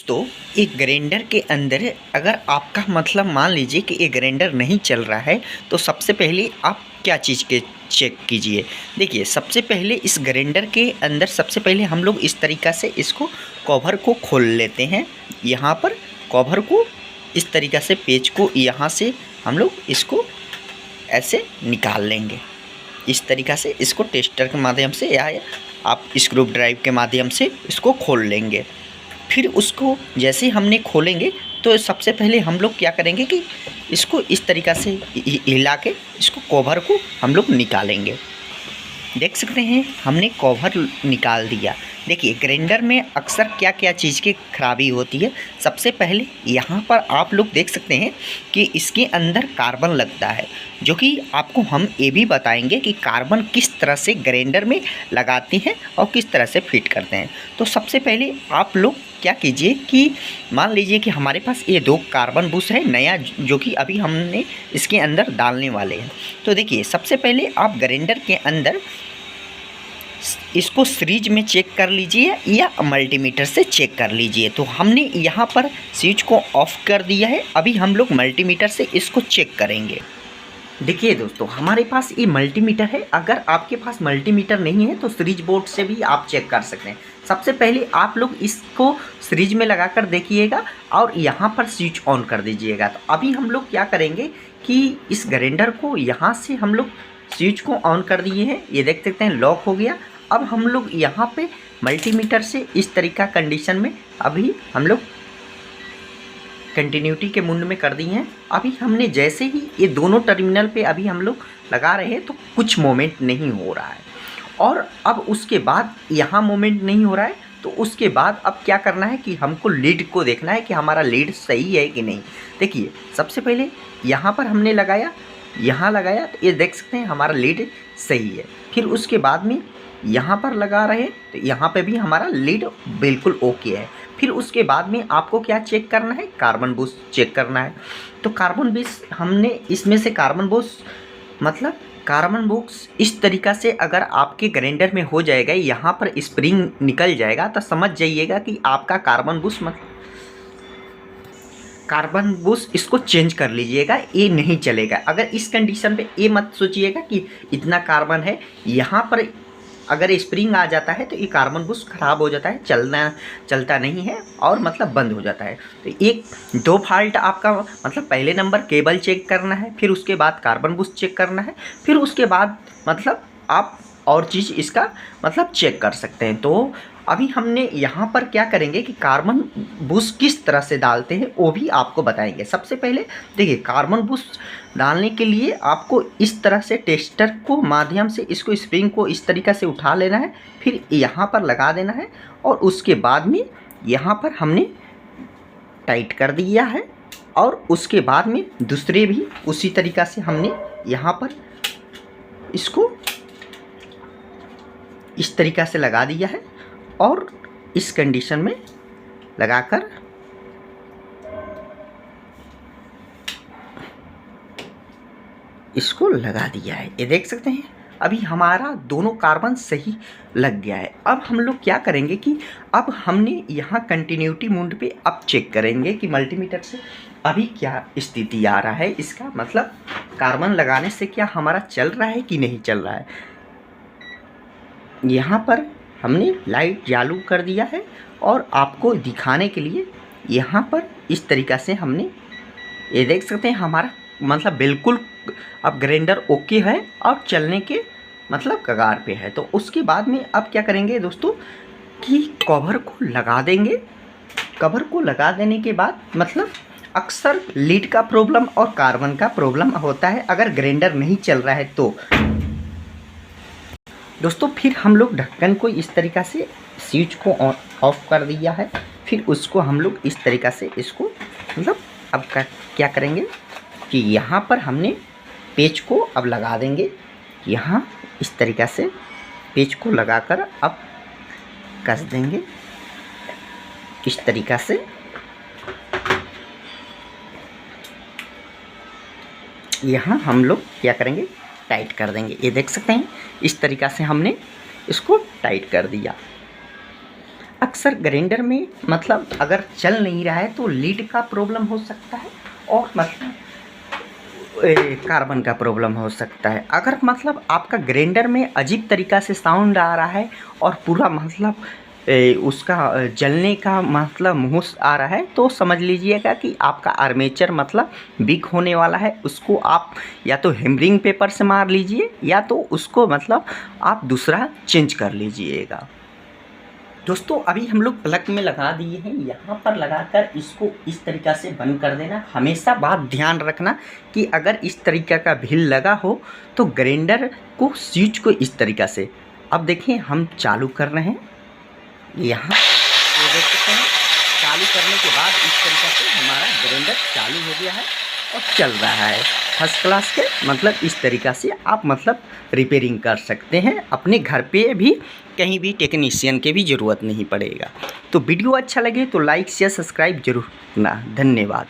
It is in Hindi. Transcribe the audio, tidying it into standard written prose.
तो एक ग्राइंडर के अंदर अगर आपका मतलब मान लीजिए कि ये ग्राइंडर नहीं चल रहा है तो सबसे पहले आप क्या चीज़ के चेक कीजिए। देखिए, सबसे पहले इस ग्राइंडर के अंदर सबसे पहले हम लोग इस तरीक़ा से इसको कवर को खोल लेते हैं। यहाँ पर कवर को इस तरीक़ा से पेच को यहाँ से हम लोग इसको ऐसे निकाल लेंगे। इस तरीक़ा से इसको टेस्टर के माध्यम से या आप स्क्रू ड्राइव के माध्यम से इसको खोल लेंगे। फिर उसको जैसे हमने खोलेंगे तो सबसे पहले हम लोग क्या करेंगे कि इसको इस तरीक़ा से हिला के इसको कवर को हम लोग निकालेंगे। देख सकते हैं हमने कवर निकाल दिया। देखिए, ग्राइंडर में अक्सर क्या क्या चीज़ की खराबी होती है। सबसे पहले यहाँ पर आप लोग देख सकते हैं कि इसके अंदर कार्बन लगता है, जो कि आपको हम ये भी बताएंगे कि कार्बन किस तरह से ग्राइंडर में लगाते हैं और किस तरह से फिट करते हैं। तो सबसे पहले आप लोग क्या कीजिए कि मान लीजिए कि हमारे पास ये 2 कार्बन बुश है नया, जो कि अभी हमने इसके अंदर डालने वाले हैं। तो देखिए, सबसे पहले आप ग्राइंडर के अंदर इसको सीरीज में चेक कर लीजिए या मल्टीमीटर से चेक कर लीजिए। तो हमने यहाँ पर स्विच को ऑफ कर दिया है। अभी हम लोग मल्टीमीटर से इसको चेक करेंगे। देखिए दोस्तों, हमारे पास ये मल्टीमीटर है। अगर आपके पास मल्टीमीटर नहीं है तो सीरीज बोर्ड से भी आप चेक कर सकते हैं। सबसे पहले आप लोग इसको सीरीज में लगा कर देखिएगा और यहाँ पर स्विच ऑन कर दीजिएगा। तो अभी हम लोग क्या करेंगे कि इस ग्राइंडर को यहाँ से हम लोग स्विच को ऑन कर दिए हैं। ये देख सकते हैं लॉक हो गया। अब हम लोग यहाँ पे मल्टीमीटर से इस तरीका कंडीशन में अभी हम लोग कंटिन्यूटी के मुंड में कर दिए हैं। अभी हमने जैसे ही ये दोनों टर्मिनल पे अभी हम लोग लगा रहे हैं तो कुछ मोमेंट नहीं हो रहा है, और अब उसके बाद यहाँ मोमेंट नहीं हो रहा है। तो उसके बाद अब क्या करना है कि हमको लीड को देखना है कि हमारा लीड सही है कि नहीं। देखिए, सबसे पहले यहाँ पर हमने लगाया, यहाँ लगाया, तो ये देख सकते हैं हमारा लीड सही है। फिर उसके बाद में यहाँ पर लगा रहे तो यहाँ पे भी हमारा लीड बिल्कुल ओके है। फिर उसके बाद में आपको क्या चेक करना है, कार्बन बुश चेक करना है। तो कार्बन बुश हमने इसमें से कार्बन बुश मतलब कार्बन बुश इस तरीक़ा से अगर आपके ग्राइंडर में हो जाएगा, यहाँ पर स्प्रिंग निकल जाएगा, तो समझ जाइएगा कि आपका कार्बन बुश इसको चेंज कर लीजिएगा, ये नहीं चलेगा। अगर इस कंडीशन पे ये मत सोचिएगा कि इतना कार्बन है, यहाँ पर अगर स्प्रिंग आ जाता है तो ये कार्बन बुश ख़राब हो जाता है, चलता नहीं है और मतलब बंद हो जाता है। तो एक 2 फॉल्ट आपका मतलब पहले नंबर केबल चेक करना है, फिर उसके बाद कार्बन बुश चेक करना है, फिर उसके बाद मतलब आप और चीज़ इसका मतलब चेक कर सकते हैं। तो अभी हमने यहाँ पर क्या करेंगे कि कार्बन बुश किस तरह से डालते हैं वो भी आपको बताएंगे। सबसे पहले देखिए, कार्बन बुश डालने के लिए आपको इस तरह से टेस्टर को माध्यम से इसको स्प्रिंग को इस तरीक़ा से उठा लेना है, फिर यहाँ पर लगा देना है, और उसके बाद में यहाँ पर हमने टाइट कर दिया है, और उसके बाद में दूसरे भी उसी तरीक़ा से हमने यहाँ पर इसको इस तरीक़ा से लगा दिया है, और इस कंडीशन में लगाकर इसको लगा दिया है। ये देख सकते हैं अभी हमारा दोनों कार्बन सही लग गया है। अब हम लोग क्या करेंगे कि अब हमने यहाँ कंटिन्यूटी मोड पे अब चेक करेंगे कि मल्टीमीटर से अभी क्या स्थिति आ रहा है, इसका मतलब कार्बन लगाने से क्या हमारा चल रहा है कि नहीं चल रहा है। यहाँ पर हमने लाइट चालू कर दिया है, और आपको दिखाने के लिए यहाँ पर इस तरीक़ा से हमने ये देख सकते हैं हमारा मतलब बिल्कुल अब ग्राइंडर ओके है और चलने के मतलब कगार पे है। तो उसके बाद में अब क्या करेंगे दोस्तों कि कवर को लगा देंगे। कवर को लगा देने के बाद मतलब अक्सर लीड का प्रॉब्लम और कार्बन का प्रॉब्लम होता है अगर ग्राइंडर नहीं चल रहा है तो दोस्तों। फिर हम लोग ढक्कन को इस तरीक़ा से स्विच को ऑफ कर दिया है। फिर उसको हम लोग इस तरीक़ा से इसको मतलब अब क्या करेंगे कि यहाँ पर हमने पेच को अब लगा देंगे। यहाँ इस तरीक़ा से पेच को लगाकर अब कस देंगे इस तरीक़ा से। यहाँ हम लोग क्या करेंगे, टाइट कर देंगे। ये देख सकते हैं इस तरीक़ा से हमने इसको टाइट कर दिया। अक्सर ग्राइंडर में मतलब अगर चल नहीं रहा है तो लीड का प्रॉब्लम हो सकता है और मतलब कार्बन का प्रॉब्लम हो सकता है। अगर मतलब आपका ग्राइंडर में अजीब तरीक़ा से साउंड आ रहा है और पूरा मतलब उसका जलने का मतलब मुँह आ रहा है तो समझ लीजिएगा कि आपका आर्मेचर मतलब वीक होने वाला है। उसको आप या तो हैमरिंग पेपर से मार लीजिए या तो उसको मतलब आप दूसरा चेंज कर लीजिएगा। दोस्तों अभी हम लोग प्लग में लगा दिए हैं, यहाँ पर लगाकर इसको इस तरीक़ा से बंद कर देना। हमेशा बात ध्यान रखना कि अगर इस तरीक़ा का भील लगा हो तो ग्राइंडर को स्विच को इस तरीक़ा से, अब देखें हम चालू कर रहे हैं, यहाँ ये देख सकते हैं चालू करने के बाद इस तरीक़ा से हमारा ग्राइंडर चालू हो गया है और चल रहा है फर्स्ट क्लास के। मतलब इस तरीक़ा से आप मतलब रिपेयरिंग कर सकते हैं अपने घर पे भी, कहीं भी टेक्नीशियन के भी ज़रूरत नहीं पड़ेगा। तो वीडियो अच्छा लगे तो लाइक शेयर सब्सक्राइब जरूर करना। धन्यवाद।